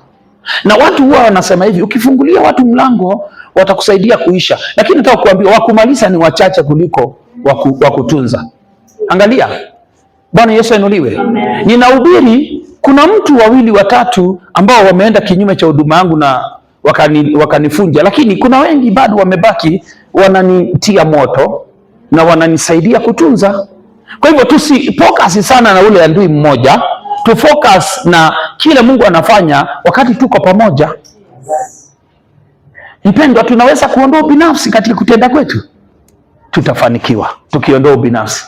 Na watu huwa wanasema hivi, ukifungulia watu mlango watakusaidia kuisha, lakini nataka kuambia wakumaliza ni wachache kuliko wakutunza. Angalia, Bwana Yesu ainuliwe. Ninahubiri, kuna mtu wawili watatu ambao wameenda kinyume cha huduma yangu na wakanifunja, lakini kuna wengi bado wamebaki wananitia moto na wananisaidia kutunza. Kwa hivyo tusifocus sana na ule adui mmoja, tufocus na kile Mungu anafanya wakati tuko pamoja. Mpendwa, tunaweza kuondoa binafsi katika kutenda kwetu, tutafanikiwa tukiondoa ubinafsi.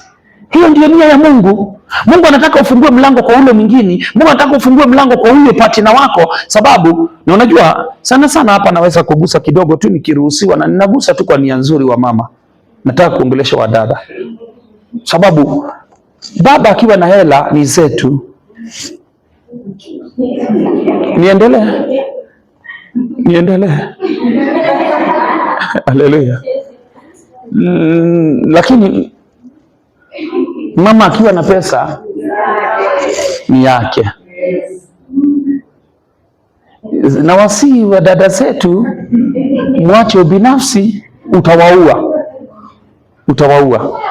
Hiyo ndio nia ya Mungu. Mungu anataka ufungue mlango kwa ule mwingine. Mungu anataka ufungue mlango kwa huyo partner wako, sababu na unajua sana hapa naweza kugusa kidogo tu nikiruhusiwa, na ninagusa tu kwa nia nzuri wa mama. Nataka kuongelesha wadada, sababu baba akiwa na hela ni zetu. Niendelee. Haleluya. Lakini mama akiwa na pesa ni yake. Na wasii wa dada zetu, mwache ubinafsi, utawaua.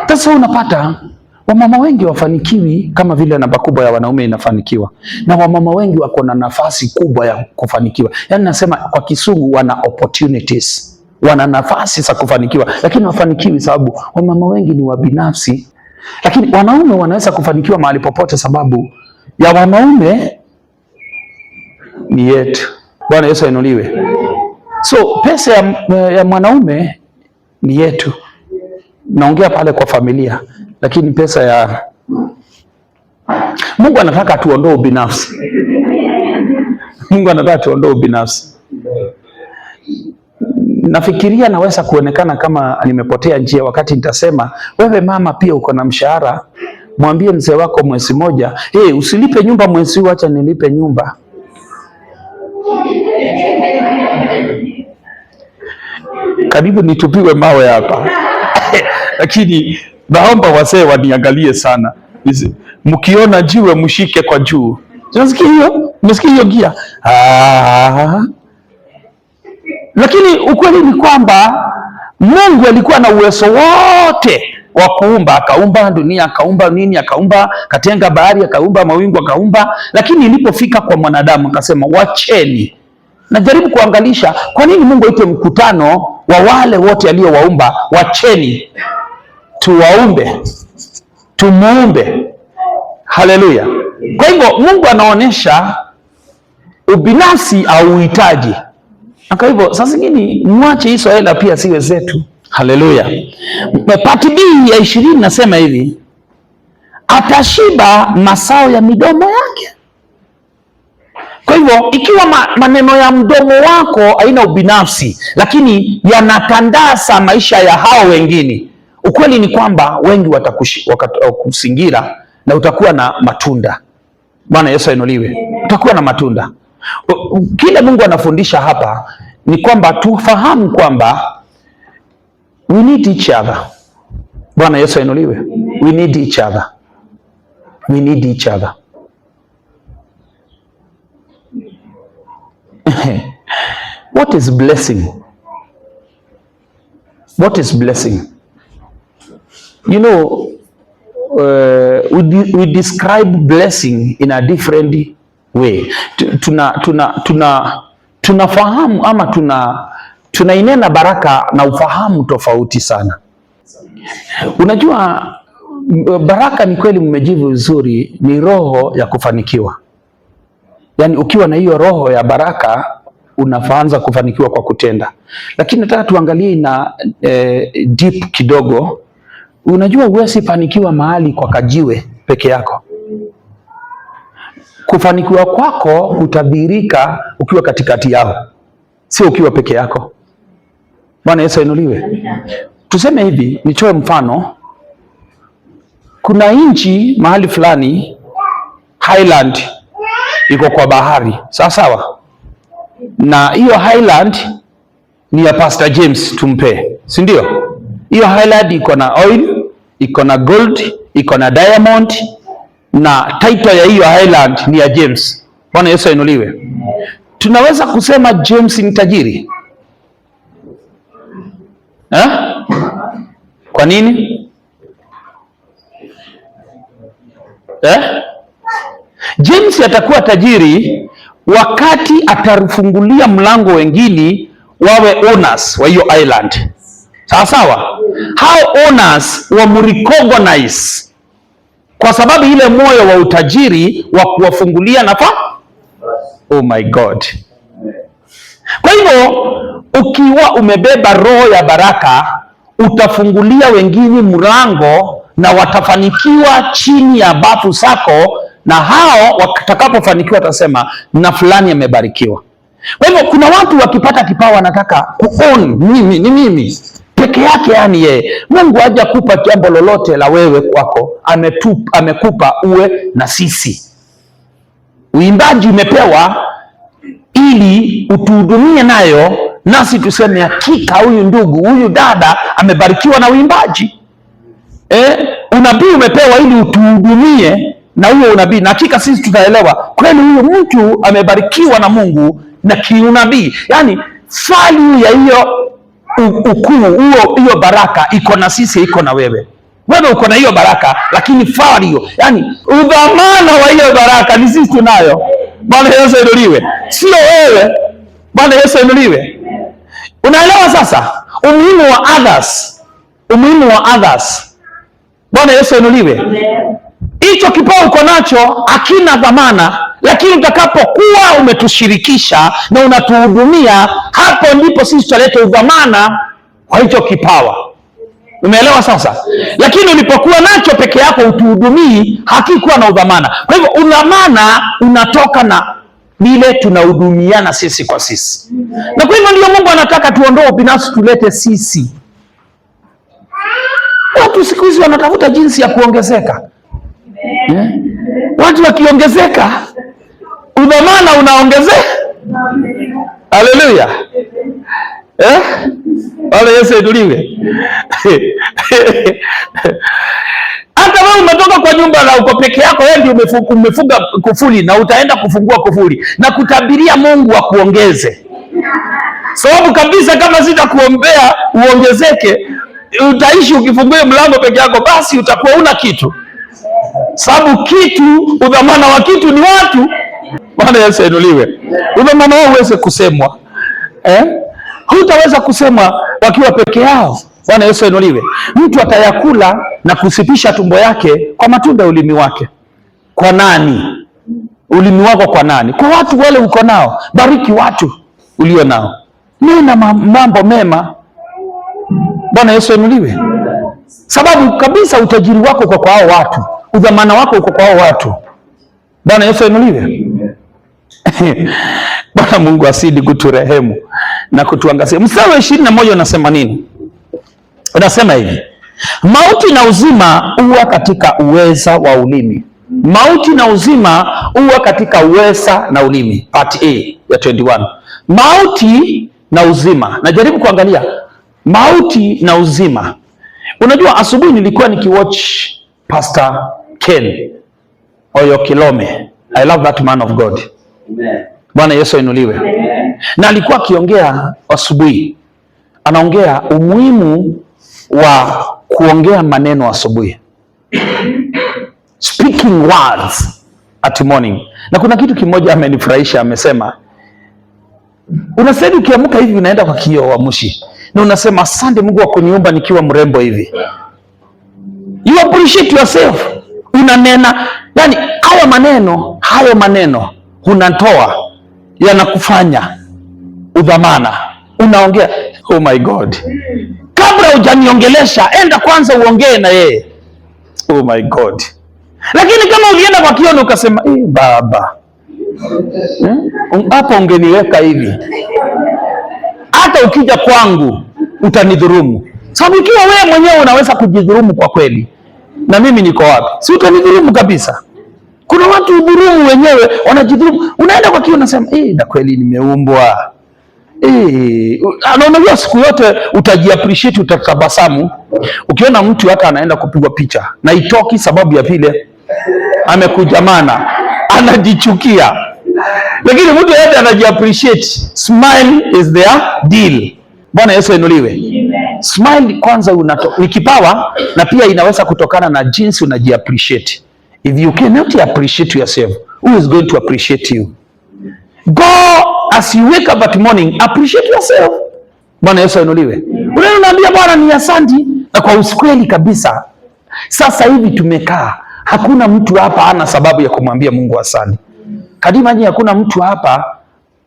Sasa unapata wamama wengi wafanikiwi kama vile namba kubwa ya wanaume inafanikiwa, na wamama wengi wako na nafasi kubwa ya kufanikiwa. Yaani nasema kwa Kisungu, wana opportunities, wana nafasi za kufanikiwa, lakini wafanikiwi sababu wamama wengi ni wabinafsi. Lakini wanaume wanaweza kufanikiwa mahali popote, sababu ya wanaume ni yetu. Bwana Yesu ainuliwe. So pesa ya mwanaume ni yetu. Naongea pale kwa familia, lakini pesa ya Mungu anataka tuondoe ubinafsi. Mungu anataka tuondoe ubinafsi. Nafikiria naweza kuonekana kama nimepotea njia wakati nitasema, wewe mama pia uko na mshahara, mwambie mzee wako mwezi moja, usilipe nyumba mwezi huu, acha nilipe nyumba. Karibu nitupiwe mawe hapa. Lakini naomba wazee waniangalie sana. Mkiona jiwe mshike kwa juu. Unasikia hiyo? Unasikia hiyo gia? Lakini ukweli ni kwamba Mungu alikuwa na uwezo wote wa kuumba. Akaumba dunia, akaumba nini, katenga bahari, akaumba mawingu, akaumba. Lakini ilipofika kwa mwanadamu akasema wacheni. Najaribu kuangalisha kwa nini Mungu aite mkutano wa wale wote aliowaumba, wacheni tuwaumbe, tumuumbe. Haleluya. Kwa hivyo Mungu anaonesha ubinafsi au uhitaji. Kwa hivyo sasa zingine mwache hizo hela pia siwe zetu. Haleluya. Pati B ya 20 nasema hivi, atashiba masao ya midomo yake. Kwa hivyo ikiwa maneno ya mdomo wako haina ubinafsi, lakini yanatandasa maisha ya hao wengine, ukweli ni kwamba wengi watakusingira na utakuwa na matunda. Bwana Yesu ainuliwe. Utakuwa na matunda. Kile Mungu anafundisha hapa ni kwamba tufahamu kwamba we need each other. Bwana Yesu ainuliwe. We need each other. We need each other. What is blessing? What is blessing? You know, we describe blessing in a different way. Tunafahamu ama tunainena baraka na ufahamu tofauti sana. Unajua baraka ni kweli, mmejibu vizuri, ni roho ya kufanikiwa. Yaani ukiwa na hiyo roho ya baraka unaanza kufanikiwa kwa kutenda. Lakini nataka tuangalie na deep kidogo. Unajua huwezi fanikiwa mahali kwa kajiwe peke yako. Kufanikiwa kwako utadhihirika ukiwa katikati yao, sio ukiwa peke yako. Bwana Yesu ainuliwe. Tuseme hivi, nichoe mfano. Kuna nchi mahali fulani, Highland iko kwa bahari, sawa sawa, na hiyo Highland ni ya Pastor James tumpe, si ndio? Hiyo Highland iko na oil, iko na gold, iko na diamond, na title ya hiyo Highland ni ya James. Bwana Yesu ainuliwe. tunaweza kusema James ni tajiri? Kwa nini? James atakuwa tajiri wakati atafungulia mlango wengine wawe owners wa hiyo island. Sawa sawa? Hao owners wamrecognize kwa sababu ile moyo wa utajiri wa kuwafungulia nafasi. Oh my God. Kwa hivyo ukiwa umebeba roho ya baraka, utafungulia wengine mlango na watafanikiwa chini ya bafu zako, na hao watakapofanikiwa watasema na fulani amebarikiwa. Kwa hivyo kuna watu wakipata kipawa wanataka kuown mimi peke yake, yani yeye. Mungu haja kupa jambo lolote la wewe kwako, amekupa uwe na sisi. Uimbaji umepewa ili utuhudumie nayo, nasi tuseme hakika huyu ndugu, huyu dada amebarikiwa na uimbaji. Unabii umepewa ili utuhudumie na huyo unabii, na hakika sisi tutaelewa kweli huyu mtu amebarikiwa na Mungu na kiunabii. Yani value ya hiyo ukuu hiyo baraka iko na sisi, iko na wewe. Wewe uko na hiyo baraka, lakini value, yani udhamana wa hiyo baraka ni sisi tunayo. Bwana Yesu inuliwe, sio wewe. Bwana Yesu inuliwe. Unaelewa sasa umuhimu wa others, umuhimu wa others. Bwana Yesu inuliwe. Hicho kipawa uko nacho hakina dhamana, lakini utakapokuwa umetushirikisha na unatuhudumia, hapo ndipo sisi tutaleta udhamana kwa hicho kipawa. Umeelewa sasa? Lakini ulipokuwa nacho peke yako utuhudumii, hakikuwa na udhamana. Kwa hivyo udhamana unatoka na vile tunahudumiana sisi kwa sisi. Na kwa hivyo ndio Mungu anataka tuondoe binafsi, tulete sisi. Watu siku hizi wanatafuta jinsi ya kuongezeka. Watu wakiongezeka, udhamana unaongezeka. Haleluya. Wale Yesu inuliwe. Hata wewe umetoka kwa nyumba na uko peke yako, wewe ndio umefunga kufuli na utaenda kufungua kufuli na kutabiria Mungu akuongeze. Sababu kabisa kama sitakuombea uongezeke, utaishi ukifungua mlango peke yako, basi utakuwa una kitu. Sababu kitu, udhamana wa kitu ni watu. Bwana Yesu inuliwe. Udhamana wao uweze kusemwa. Hutaweza kusemwa wakiwa peke yao. Bwana Yesu inuliwe. Mtu atayakula na kusipisha tumbo yake kwa matunda ya ulimi wake. Kwa nani? Ulimi wako kwa nani? Kwa watu wale uko nao. Bariki watu ulio nao. Nena mambo mema. Bwana Yesu inuliwe. Sababu kabisa utajiri wako uko kwa hao watu. Udhamana wako uko kwa hao watu. Bwana Yesu inuliwe. Bwana Mungu asidi kuturehemu na kutuangazia. Mstari wa 21 unasema nini? Unasema hivi: mauti na uzima huwa katika uweza wa ulimi. Mauti na uzima huwa katika uweza na ulimi. Part A ya 21. Mauti na uzima. Najaribu kuangalia mauti na uzima. Unajua asubuhi nilikuwa nikiwatch Pastor Ken Oyo Kilome. I love that man of God. Amen. Bwana Yesu inuliwe. Na alikuwa akiongea asubuhi, anaongea umuhimu wa kuongea maneno asubuhi, speaking words at morning. Na kuna kitu kimoja amenifurahisha, amesema unasema ukiamka hivi unaenda kwa kioo wa mushi na unasema asante Mungu wa kuniumba nikiwa mrembo hivi. You appreciate yourself. Unanena, yani hayo maneno unatoa yanakufanya udhamana. Unaongea, oh my God. Kabla hujaniongelesha, enda kwanza uongee na yeye. Oh my God. Lakini kama ulienda kwa kioo ukasema, baba, hapa ungeniweka hivi, hata ukija kwangu utanidhurumu. Sababu ikiwa wewe mwenyewe unaweza kujidhurumu kwa kweli, na mimi niko wapi? Si utanidhurumu kabisa. Kuna watu udhurumu wenyewe, wanajidhurumu. Unaenda kwa kioo unasema, na kweli nimeumbwa. Unajua siku yote utajiappreciate, utatabasamu. Ukiona mtu hata anaenda kupigwa picha na itoki sababu ya vile amekujamana, anajichukia. Lakini mtu yote anajiappreciate. Smile is their deal. Bwana Yesu ainuliwe. Smile kwanza ni kipawa, na pia inaweza kutokana na jinsi unajiappreciate. If you cannot appreciate yourself, who is going to appreciate you? Go as you wake up at morning, appreciate yourself. Bwana Yesu ainuliwe. Unaambia Bwana ni asante, na kwa ukweli kabisa sasa hivi tumekaa, hakuna mtu hapa ana sababu ya kumwambia Mungu asante. Kadimaji, hakuna mtu hapa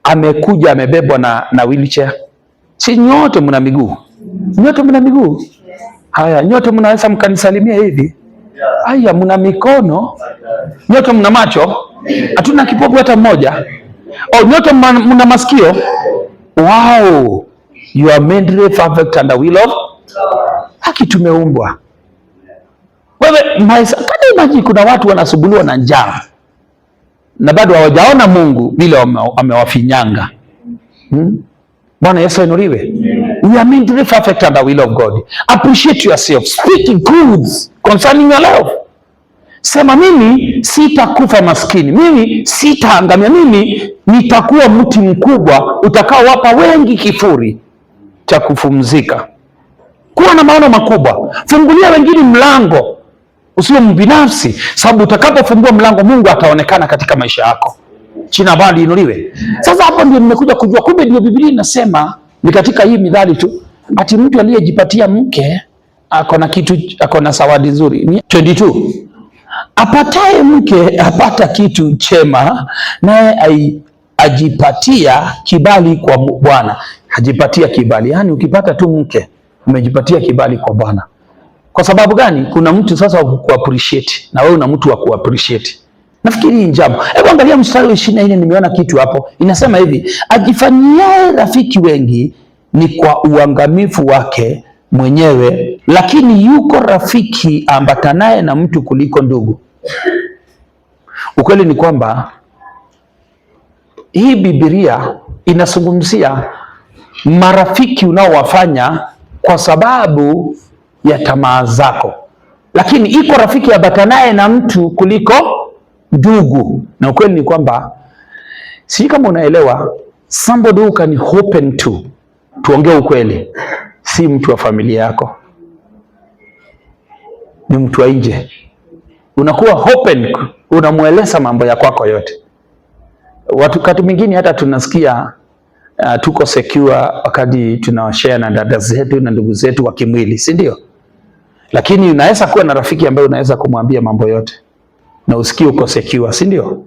amekuja amebebwa na wheelchair. Si nyote mna miguu? Nyote mna miguu? Haya, nyote mnaweza mkanisalimia hivi? Haya, mna mikono? Nyote mna macho? Hatuna kipofu hata mmoja. Oh, nyote mna masikio? Wow, you are made perfect and the will of haki. Tumeumbwa. Wewe kadimaji, kuna watu wanasubuliwa na njaa na bado hawajaona Mungu vile amewafinyanga. Bwana Yesu ainuliwe. We are made perfect under the will of God. Appreciate yourself. Speak goods concerning your life. Sema, mimi sitakufa maskini, mimi sitaangamia, mimi nitakuwa mti mkubwa utakaowapa wengi kifuri cha kupumzika. Kuwa na maono makubwa. Fungulia wengine mlango, usiwe mbinafsi, sababu utakapofungua mlango Mungu ataonekana katika maisha yako. Jina Bwana liinuliwe. Sasa hapo ndio nimekuja kujua, kumbe ndio Biblia inasema ni katika hii midhali tu, ati mtu aliyejipatia mke akona kitu, akona zawadi nzuri. 22. Apataye mke apata kitu chema, naye ajipatia kibali kwa Bwana. Ajipatia kibali. Yaani ukipata tu mke umejipatia kibali kwa Bwana. Kwa sababu gani? Kuna mtu sasa wa kuappreciate, na wewe una mtu wa kuappreciate. Nafikiri hii jambo. Hebu angalia mstari wa 24, nimeona kitu hapo. Inasema hivi, ajifanyiaye rafiki wengi ni kwa uangamifu wake mwenyewe, lakini yuko rafiki ambatanaye na mtu kuliko ndugu. Ukweli ni kwamba hii Biblia inazungumzia marafiki unaowafanya kwa sababu ya tamaa zako, lakini iko rafiki ambatanaye na mtu kuliko ndugu. Na ukweli ni kwamba, si kama unaelewa, somebody who can open to, tuongee ukweli, si mtu wa familia yako, ni mtu wa nje. Unakuwa open, unamueleza mambo ya kwako yote. Wakati mwingine hata tunasikia tuko secure wakati tunawashare na dada zetu na ndugu zetu wa kimwili, si ndio? Lakini unaweza kuwa na rafiki ambaye unaweza kumwambia mambo yote na usikie uko secure, si ndio?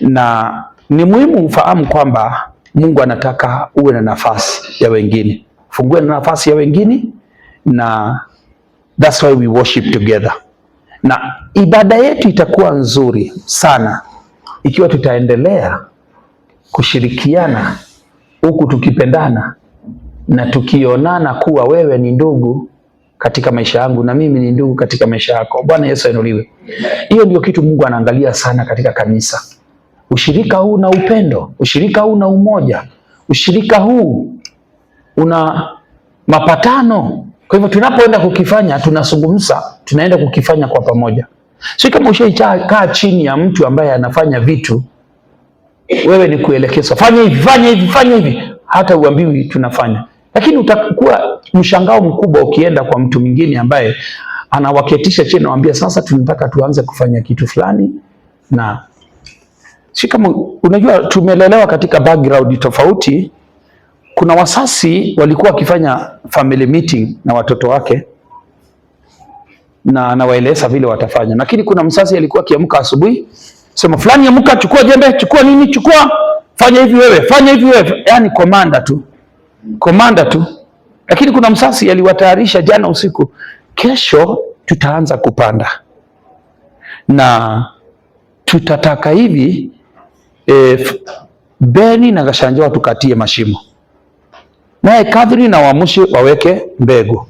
Na ni muhimu ufahamu kwamba Mungu anataka uwe na nafasi ya wengine. Fungue na nafasi ya wengine, na that's why we worship together. Na ibada yetu itakuwa nzuri sana ikiwa tutaendelea kushirikiana huku tukipendana na tukionana kuwa wewe ni ndugu katika maisha yangu na mimi ni ndugu katika maisha yako. Bwana Yesu ainuliwe. Hiyo ndio kitu Mungu anaangalia sana katika kanisa. Ushirika huu na upendo, ushirika huu na umoja, ushirika huu una mapatano. Kwa hivyo tunapoenda kukifanya, tunazungumza, tunaenda kukifanya kwa pamoja. Si kama ushaikaa chini ya mtu ambaye anafanya vitu, wewe ni kuelekezwa, fanya hivi, fanya hivi, fanya hivi, hata uambiwi tunafanya. Lakini utakuwa mshangao mkubwa ukienda kwa mtu mwingine ambaye anawaketisha chini, anamwambia sasa tunataka tuanze kufanya kitu fulani. Na si kama unajua, tumelelewa katika background tofauti. Kuna wasasi walikuwa wakifanya family meeting na watoto wake na anawaeleza vile watafanya, lakini kuna msasi alikuwa akiamka asubuhi, sema fulani amka, chukua jembe, chukua nini, chukua, fanya hivi wewe, fanya hivi wewe, yani komanda tu. Lakini kuna msasi aliwatayarisha jana usiku, kesho tutaanza kupanda na tutataka hivi Beni na Gashanja tukatie mashimo, naye Kadri na Wamushi waweke mbegu,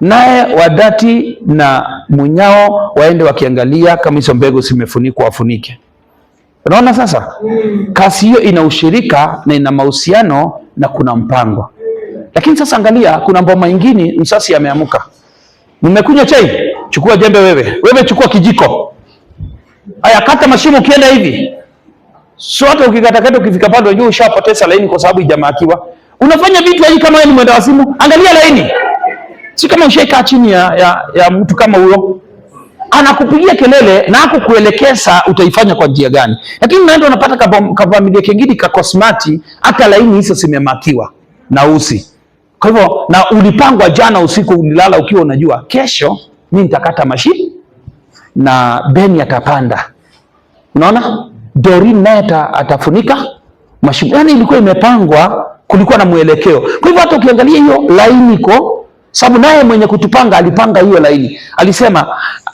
naye Wadati na Munyao waende wakiangalia kama hizo mbegu zimefunikwa wafunike. Unaona sasa? Kazi hiyo ina ushirika na ina mahusiano na kuna mpango. Lakini sasa angalia, kuna mboma nyingine msasi ameamuka. Mmekunywa chai? Chukua jembe wewe. Wewe chukua kijiko. Aya, kata mashimo ukienda hivi. So hata ukikatakata ukifika pale unajua ushapoteza laini kwa sababu hujamakiwa. Unafanya vitu hivi kama wewe ni mwenda wazimu, angalia laini. Si kama ushaikaa chini ya mtu kama huyo. Anakupigia kelele na kukuelekeza utaifanya kwa njia gani. Lakini unaenda unapata familia kingine kakosmati hata laini hizo zimemakiwa na usi. Kwa hivyo na ulipangwa jana usiku, ulilala ukiwa unajua kesho mimi nitakata mashi na Beni atapanda. Unaona? Dorin naye atafunika mashi. Yaani ilikuwa imepangwa, kulikuwa na mwelekeo. Kwa hivyo hata ukiangalia hiyo laini iko, sababu naye mwenye kutupanga alipanga hiyo laini. Alisema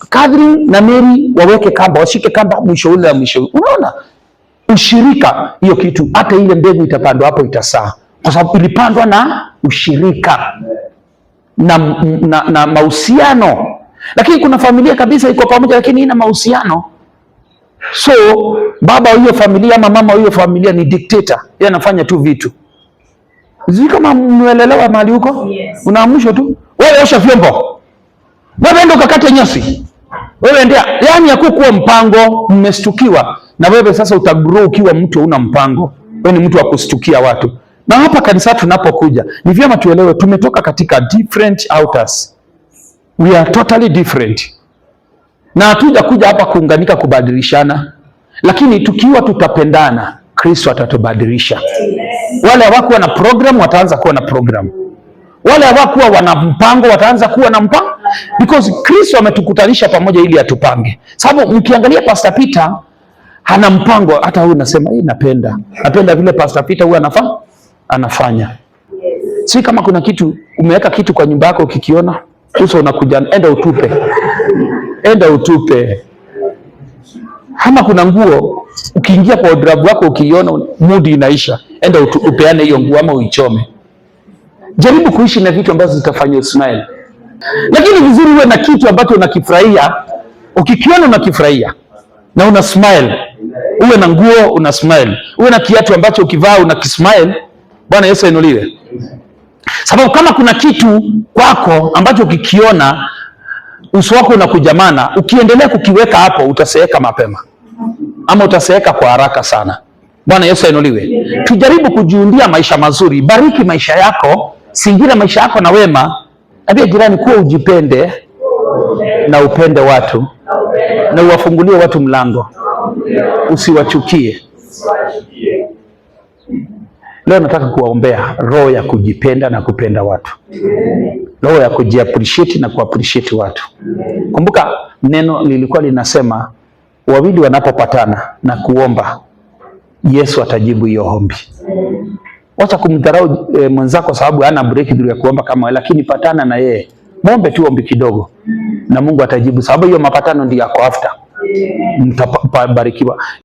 Catherine na Mary waweke kamba, washike kamba mwisho ule na mwisho. Unaona? Ushirika hiyo kitu, hata ile mbegu itapandwa hapo itasaa. Kwa sababu ilipandwa na ushirika na mahusiano. Lakini kuna familia kabisa iko pamoja lakini ina mahusiano. So baba wa hiyo familia ama mama wa hiyo familia ni dictator. Yeye anafanya tu vitu. Zii kama mwelelewa mahali huko? Yes. Unaamshwa tu. Wewe osha vyombo. Wewe ndio ukakate nyasi. Wewe ndio, yani hakukuwa mpango, mmestukiwa. Na wewe sasa utagrow ukiwa mtu una mpango. Wewe ni mtu wa kustukia watu. Na hapa kanisa tunapokuja, ni vyema tuelewe tumetoka katika different outers. We are totally different. Na hatuja kuja hapa kuunganika kubadilishana. Lakini tukiwa tutapendana, Kristo atatubadilisha. Wale hawakuwa na program wataanza kuwa na program. Wale hawakuwa wana mpango wataanza kuwa na mpango. Because Kristo ametukutanisha pamoja ili atupange. Sababu mkiangalia Pastor Peter hana mpango, hata huyu nasema napenda vile Pastor Peter huyu anafanya. Si kama kuna kitu umeweka kitu kwa nyumba yako ukikiona uso unakuja enda utupe. Kama kuna nguo ukiingia kwa wardrobe wako ukiiona mood inaisha, enda upeane hiyo nguo ama uichome. Jaribu kuishi na vitu ambazo zitafanya usmile. Lakini vizuri uwe na kitu ambacho unakifurahia, ukikiona unakifurahia na una smile. Uwe na nguo una smile. Uwe na kiatu ambacho ukivaa unakismile. Bwana Yesu ainuliwe. Sababu kama kuna kitu kwako ambacho ukikiona uso wako unakujamana, ukiendelea kukiweka hapo utaseeka mapema. Ama utaseeka kwa haraka sana. Bwana Yesu ainuliwe. Tujaribu kujiundia maisha mazuri. Bariki maisha yako, singira maisha yako na wema. Ambia jirani kuwa ujipende na upende watu na uwafungulie watu mlango. Usiwachukie. Leo nataka kuwaombea roho ya kujipenda na kupenda watu. Roho ya kujiappreciate na kuappreciate watu. Kumbuka neno lilikuwa linasema wawili wanapopatana na kuomba Yesu atajibu hiyo ombi. Wacha kumdharau mwenzako sababu hana breakthrough ya kuomba kama wewe, lakini patana na yeye. Muombe tu ombi kidogo na Mungu atajibu sababu hiyo mapatano ndio yako after. Mtabarikiwa.